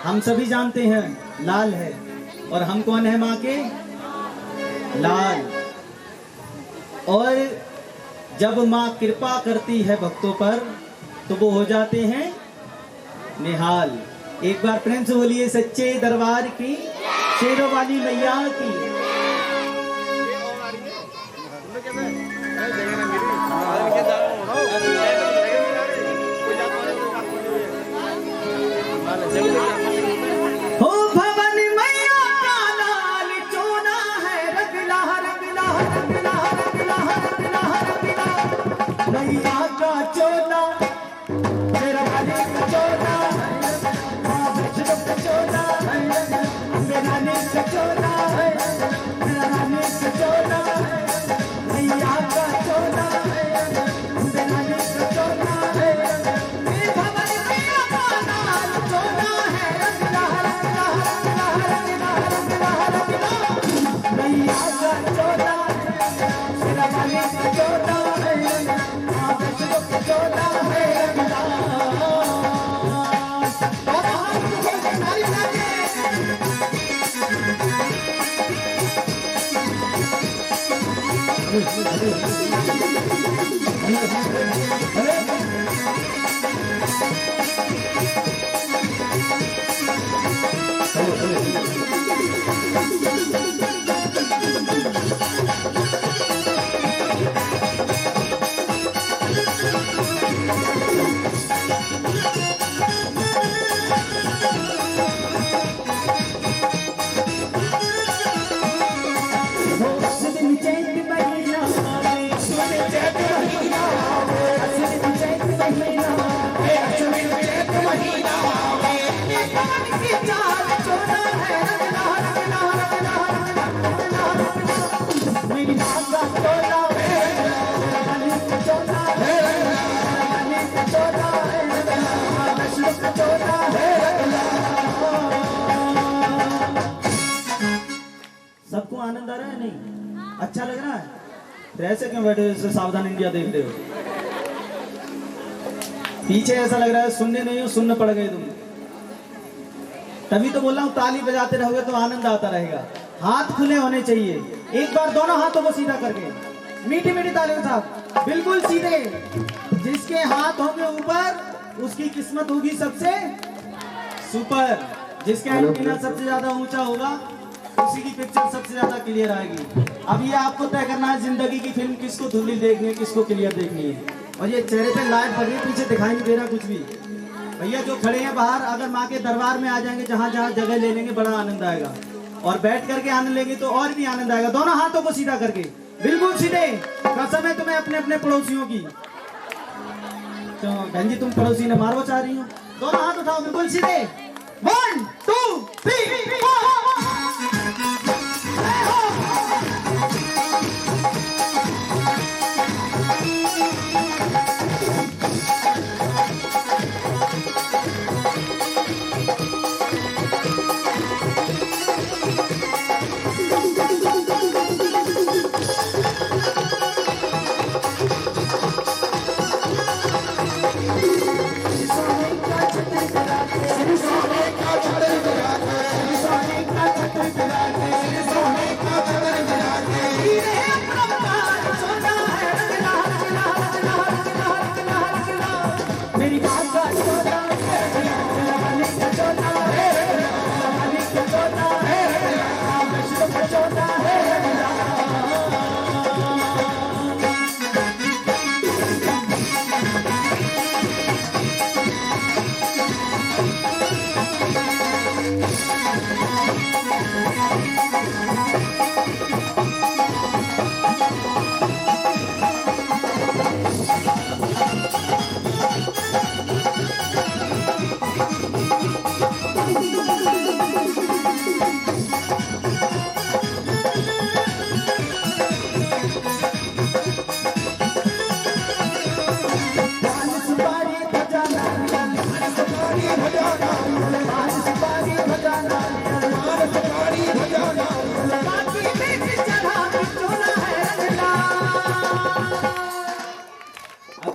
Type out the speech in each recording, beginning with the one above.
हम सभी जानते हैं लाल है, और हम कौन है माँ के? लाल। और जब माँ कृपा करती है भक्तों पर तो वो हो जाते हैं निहाल। एक बार प्रेम से बोलिए सच्चे दरबार की, शेरों वाली मैया की। हो भवन मैया का लाल चोना है, रंगला रंगला रंगला रंगला रंगला रंगला मैया का चोला, मेरा वाली का चोला, वैष्णव का चोला, मेरा रानी का चोला, मेरा रानी का चोला, मैया का चोला, मेरा रानी का चोला, भवन मैया का लाल चोला है, रंगला रंगला रंगला रंगला रंगला रंगला मैया का चोला, मेरा वाली का चोला, वैष्णव का चोला है रंगला। सबको आनंद आ रहा है? नहीं अच्छा लग रहा है? ऐसे क्यों बैठे हो? सावधान इंडिया देख रहे हो? पीछे ऐसा लग रहा है सुनने नहीं हो, सुनने पड़ गए तुम। तभी तो बोल रहा हूँ ताली बजाते रहोगे तो आनंद आता रहेगा। हाथ खुले होने चाहिए। एक बार दोनों हाथों को सीधा करके मीठी मीठी तालियों के साथ बिल्कुल सीधे। जिसके हाथ होंगे ऊपर उसकी किस्मत होगी सबसे सुपर। जिसका एंटीना सबसे ज्यादा ऊंचा होगा उसी की पिक्चर सबसे ज्यादा क्लियर आएगी। अब ये आपको तय करना है जिंदगी की फिल्म किसको धुंधली देखनी है, किसको क्लियर देखनी है। और ये चेहरे पे लाइट पड़ रही है, पीछे दिखाई नहीं दे रहा कुछ भी। भैया जो खड़े हैं बाहर, अगर माँ के दरबार में आ जाएंगे, जहाँ जहाँ जगह ले लेंगे बड़ा आनंद आएगा। और बैठ करके आनंद लेंगे तो और भी आनंद आएगा। दोनों हाथों को सीधा करके बिल्कुल सीधे। कसम है तुम्हें अपने अपने पड़ोसियों की। तो बहन जी तुम पड़ोसी ने मारवा चाह रही हो? दोनों हाथ उठाओ बिल्कुल सीधे। 1 2 3 4।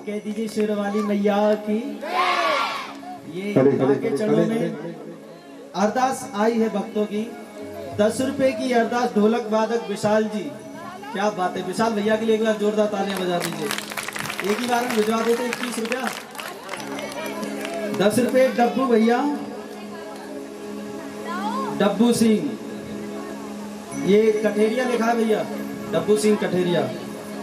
कह दीजिए शेरवाली मैया की। ये मां के चरणों में अरदास आई है भक्तों की। 10 रुपए की अरदास ढोलक वादक विशाल जी। क्या बात है, विशाल भैया के लिए एक बार जोरदार तालियां बजा दीजिए। एक ही बार में भिजवा देते 21 रुपया। 10 रुपए डब्बू भैया, डब्बू सिंह, ये कठेरिया लिखा है भैया, डब्बू सिंह कठेरिया।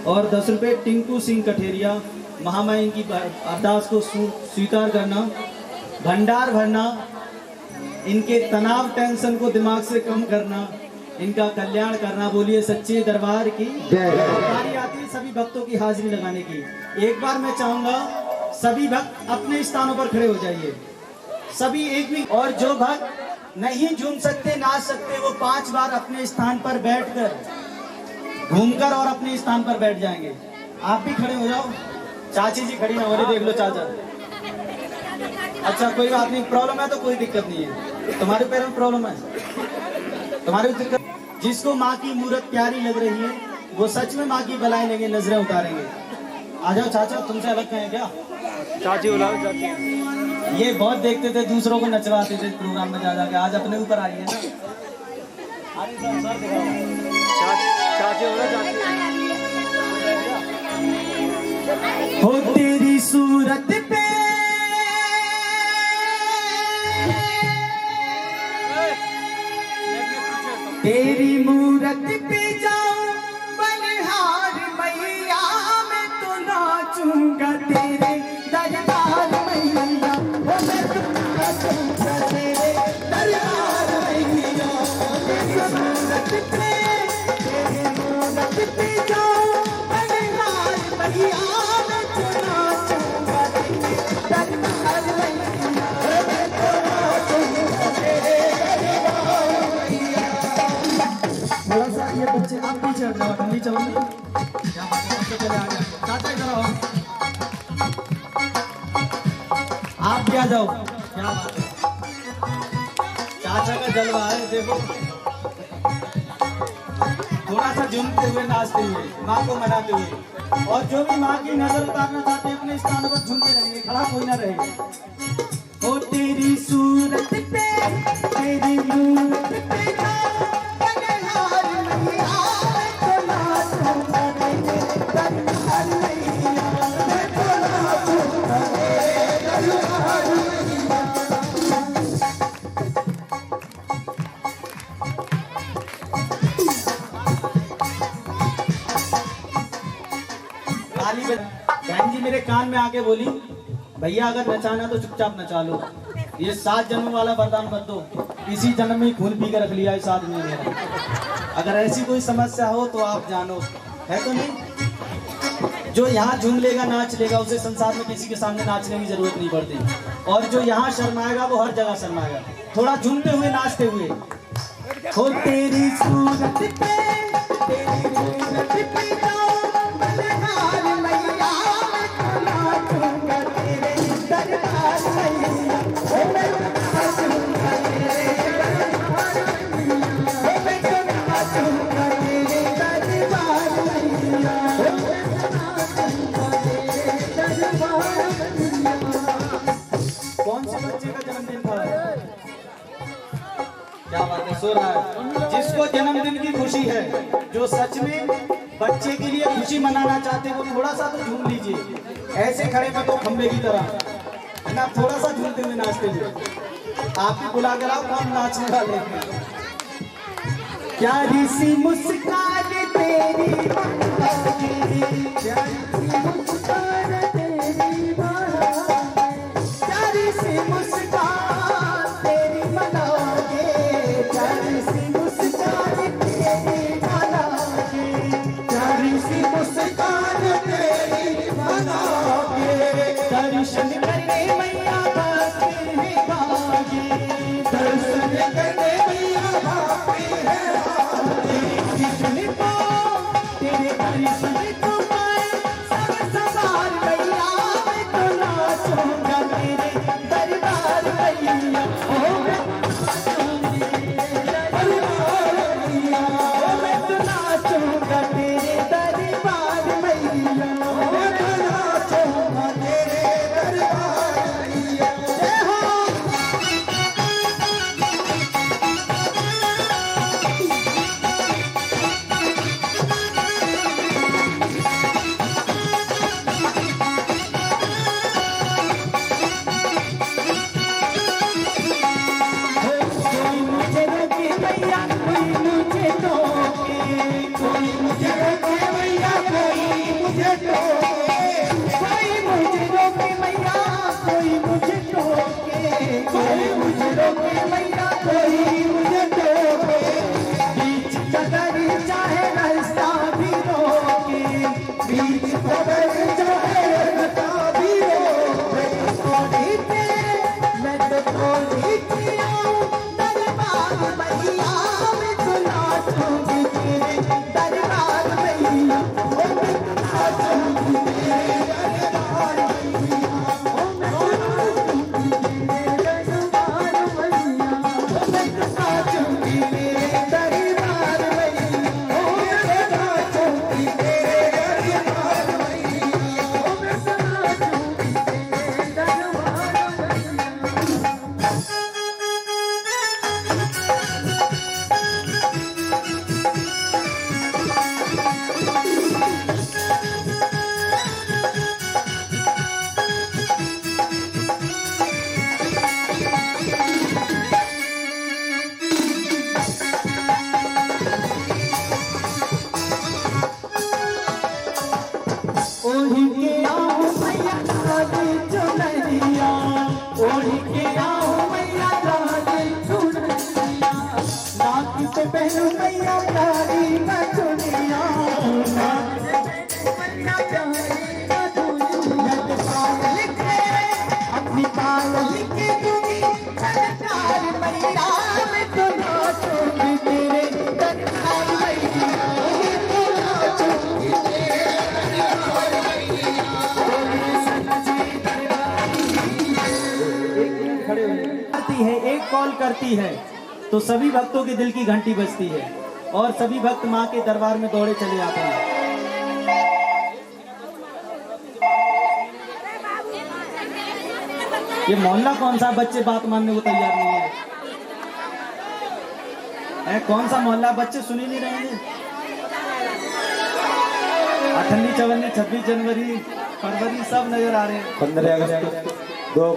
और 10 रुपए टिंकू सिंह कठेरिया। महामाई की अरदास को स्वीकार करना, भंडार भरना, इनके तनाव टेंशन को दिमाग से कम करना, इनका कल्याण करना। बोलिए सच्चे दरबार की बारी आती है सभी भक्तों की हाजिरी लगाने की। एक बार मैं चाहूंगा सभी भक्त अपने स्थानों पर खड़े हो जाइए, सभी एक भी। और जो भक्त नहीं झूम सकते, नाच सकते, वो 5 बार अपने स्थान पर बैठकर घूमकर और अपने स्थान पर बैठ जाएंगे। आप भी खड़े हो जाओ। चाची जी खड़ी ना हो रही, देख लो चाचा। अच्छा कोई बात नहीं, प्रॉब्लम है तो कोई दिक्कत नहीं है। तुम्हारे पैर में प्रॉब्लम है, तुम्हारी दिक्कत। जिसको माँ की मूर्त प्यारी लग रही है वो सच में माँ की बलाई लेंगे, नजरें उतारेंगे। आ जाओ चाचा, तुमसे अलग कहें क्या? चाची बुलाओ चाची। ये बहुत देखते थे, दूसरों को नचवाते थे प्रोग्राम में जा जाके। आज अपने ऊपर आइए ना। चाची बोला चाची। हो तेरी सूरत पे तेरी मूरत पे जाऊं बलिहार मैया, मैं तो नाचूंगा तेरे दरबार मैया। ओ मैं तो नाचूंगा तेरे दरबार मैया। तेरी मूरत पे जाऊं बलिहार मैया, मैं तो नाचूंगा तेरे दरबार मैया। मैं तो नाचूंगा तेरे दरबार मैया। थोड़ा सा ये बच्चे आप पीछे हट जाओ, ठंडी चलो। क्या बात है, बच्चे चले आ गए। चाचा इधर आओ, आप भी आ जाओ। क्या बात है, चाचा का जलवा है देखो। थोड़ा सा झूमते हुए, नाचते हुए, माँ को मनाते हुए। और जो भी माँ की नजर उतारना चाहते हैं अपने स्थानों पर झूमते रहेंगे, खड़ा कोई ना रहे। ओ तेरी सूरत पे तेरी मूरत पे बहन जी मेरे कान में आके बोली, भैया अगर नचाना तो चुपचाप नचा लो, ये 7 जन्म वाला वरदान मत दो। इसी जन्म में खून पी कर रख लिया इस आदमी ने मेरा। अगर ऐसी कोई समस्या हो तो आप जानो, है तो नहीं? जो यहाँ झूम लेगा, नाच लेगा, उसे संसार में किसी के सामने नाचने की जरूरत नहीं पड़ती। और जो यहाँ शर्माएगा वो हर जगह शर्माएगा। थोड़ा झूमते हुए, नाचते हुए। हो तेरी सूरत पे तेरी मूरत पे कौन से बच्चे का जन्मदिन था? क्या बात है, सो रहा है। जिसको जन्मदिन की खुशी है, जो सच में बच्चे के लिए खुशी मनाना चाहते हैं, वो थोड़ा सा तो झूम लीजिए। ऐसे खड़े मत हो खंबे की तरह, है ना? थोड़ा सा झूमते हुए, नाचते हुए। आप भी बुला कर आओ, कौन नाचने वाले हैं। प्यारी सी मुस्कान तेरी, प्यारी सी मुस्कान तेरी, प्यारी सी मुस्कान तेरी मनाओगे, प्यारी सी मुस्कान तेरी मनाओगे, प्यारी सी मुस्कान तेरी मनाओगे। दर्शन करने मैया भागी है भागी, दर्शन करने मैया भागी है भागी। तेरे दर्शन को मैं सब सवार मैया, मैं तो नाचूंगा तेरे दरबार मैया। ओ मैं तो नाचूंगा तेरे दरबार मैया, मैं तो नाचूंगा तेरे दरबार मैया। जय हो बेलू मैया प्यारी मधुरिया मैया प्यारी मधुरिया अपनी पायल के दूंगी सरकार मैया मैं तो नाचूंगी तेरे सरकार मैया तो नाचूंगी खड़े करती है, एक कॉल करती है तो सभी भक्तों के दिल की घंटी बजती है और सभी भक्त माँ के दरबार में दौड़े चले आते हैं। ये मोहल्ला कौन सा, बच्चे बात मानने को तैयार नहीं है। कौन सा मोहल्ला, बच्चे सुन ही नहीं रहे हैं। 28, 54, 26 जनवरी, फरवरी सब नजर आ रहे हैं। 15 अगस्त 2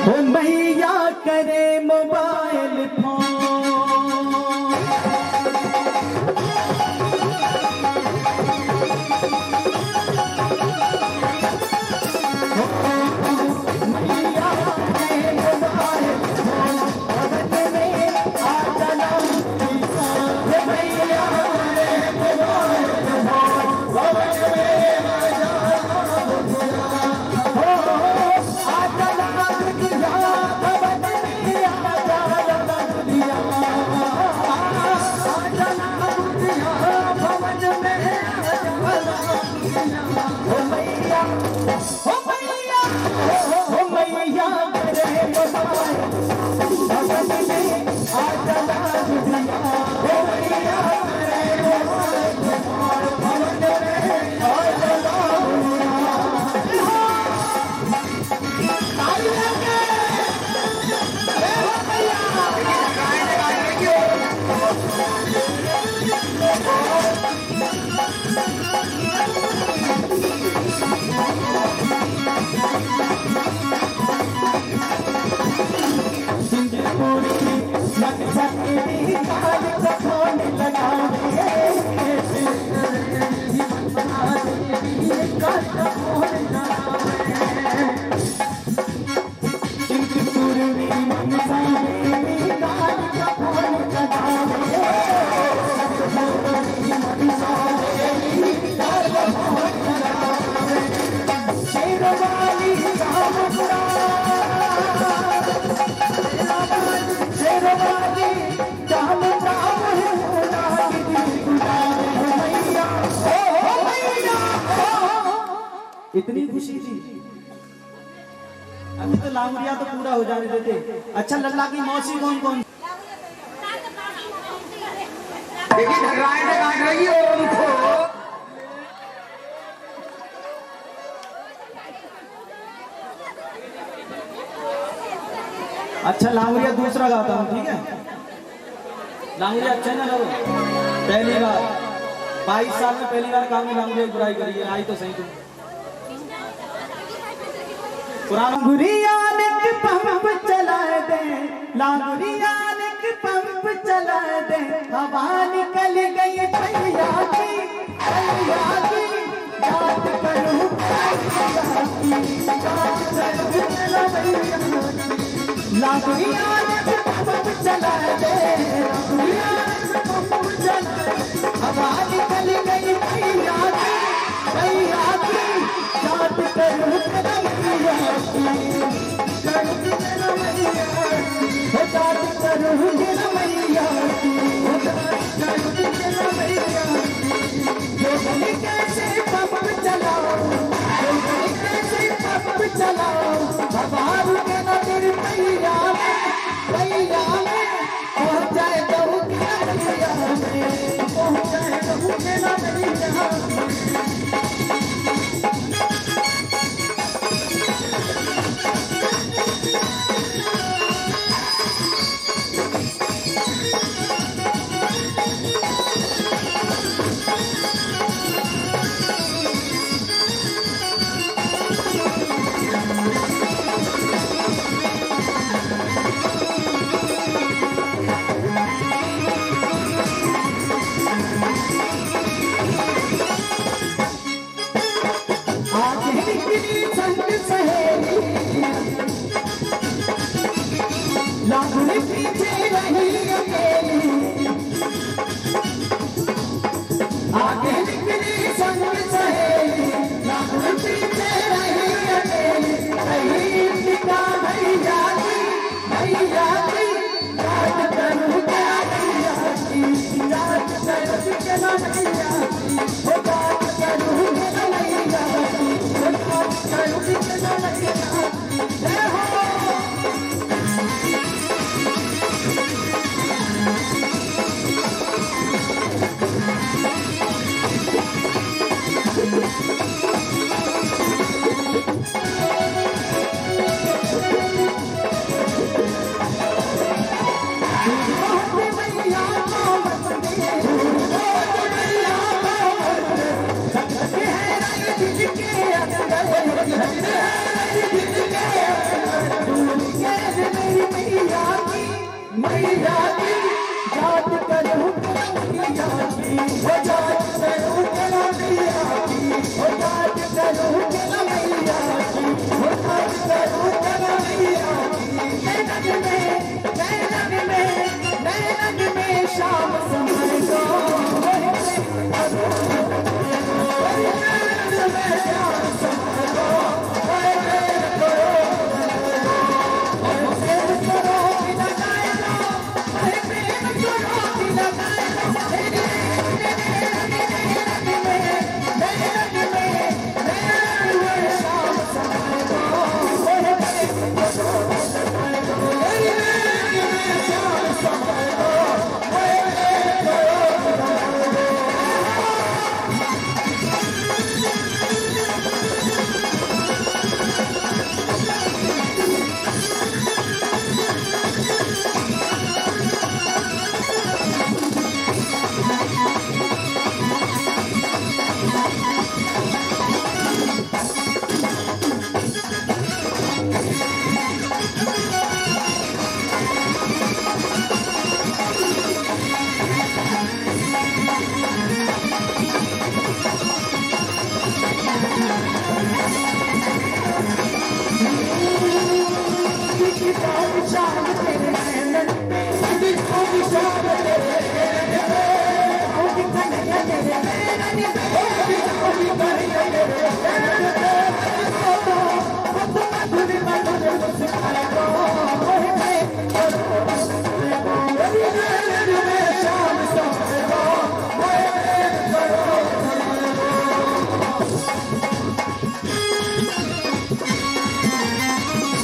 हो मैया करे मोबाइल फोन मैया करे मोबाइल फोन में आ जाना मैया करे मोबाइल फोन इतनी खुशी थी। अभी तो लांगुरिया तो पूरा हो जाने देते। अच्छा लल्ला की मौसी कौन कौन? देखिए घबराए से काट रही है उनको। अच्छा लांगुरिया दूसरा गाता हूँ, ठीक है? लांगुरिया अच्छा ना लगो। पहली बार 22 साल में पहली बार काम में लांगुरिया की बुराई करी है। आई तो सही तुम लांगुरिया ने पंप चला दे, लांगुरिया ने पंप चला दे, हवा निकल गई भैया की बात करूं लांगुरिया ने पंप चला दे, लांगुरिया ने पंप चला दे, हवा निकल गई भैया की बात करूं कैसे पंप चलाओ के ना तेरी मैया में पहुँच जाए बहू के ना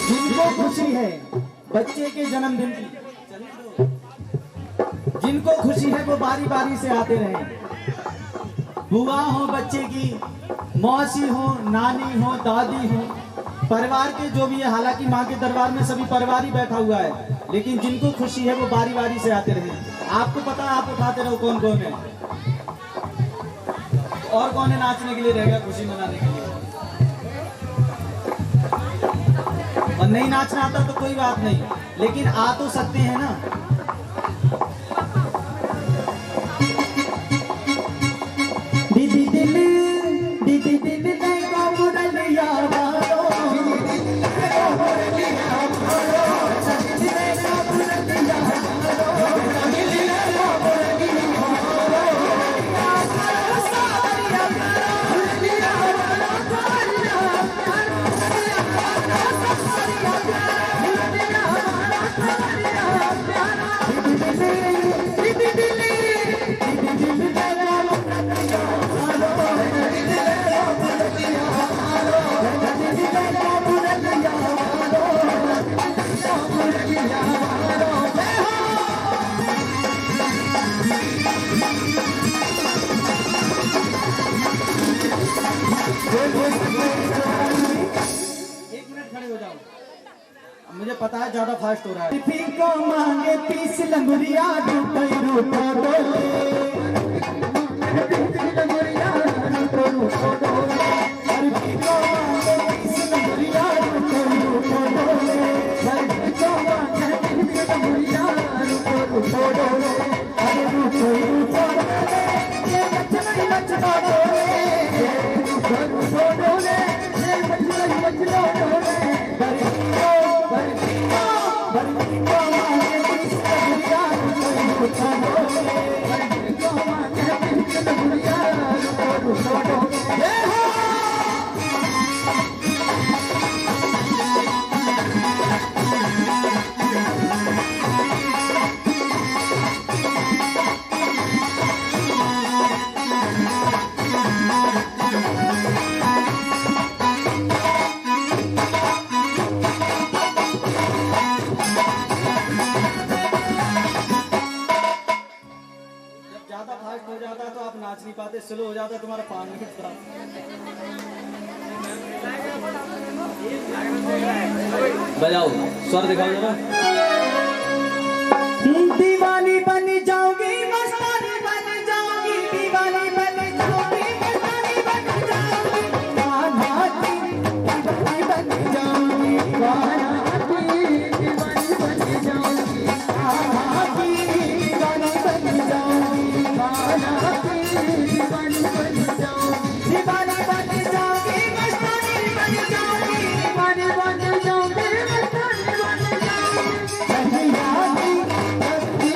जिनको खुशी है बच्चे के जन्मदिन की, जिनको खुशी है वो बारी बारी से आते रहे। बुआ हो बच्चे की, मौसी हो, नानी हो, दादी हो, परिवार के जो भी है, हालांकि माँ के दरबार में सभी परिवार ही बैठा हुआ है, लेकिन जिनको खुशी है वो बारी बारी से आते रहे। आपको पता है, आप उठाते रहो कौन कौन है और कौन है नाचने के लिए रहेगा, खुशी मनाने के लिए। और नहीं नाचना आता तो कोई बात नहीं, लेकिन आ तो सकते हैं ना। दीदी दिल को मुरलिया वालो, मुझे पता है ज्यादा फास्ट हो रहा है। को मांगे पीस लंगुरिया हो जाता तो आप नाच नहीं पाते, स्लो हो जाता तुम्हारा 5 मिनट खराब। बजाओ, स्वर दिखाओ जरा। दीवानी बन जाओगी, मस्तानी बन जाओगी, दीवानी बन जाओगी, मस्तानी बन जाओगी, गाना की दीवानी बन जाओगी, गाना की दीवानी बन जाओगी, गाना की दीवानी बन जाओगी, गाना की दीवानी बन जाओगी, दीवानी बन जाओगी, मस्तानी बन जाओगी, दीवानी बन जाओगी, मस्तानी बन जाओगी,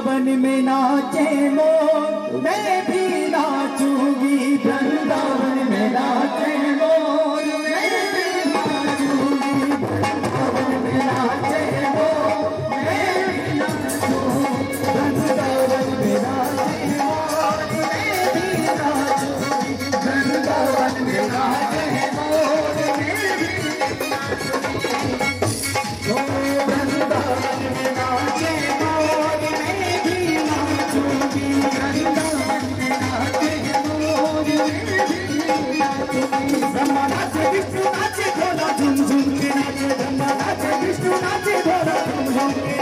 वृंदावन में नाचे मोर मैं भी नाचूंगी वृंदावन में नाचे मोर मैं भी नाचूंगी वृंदावन में नाचे मोर मैं भी नाचूंगी वृंदावन में नाचे मोर मैं भी नाचूंगी वृंदावन में नाचे मोर मैं भी वृंदावन में नाचे ब्रह्मा नाचे विष्णु नाचे भोला झूम झूम के नाचे ब्रह्मा नाचे विष्णु नाचे भोला झूम झूम के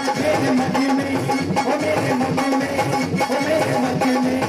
मेरे मध्य में ओ मेरे मध्य में ओ मेरे मध्य में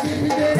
Thank you.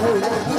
Oh,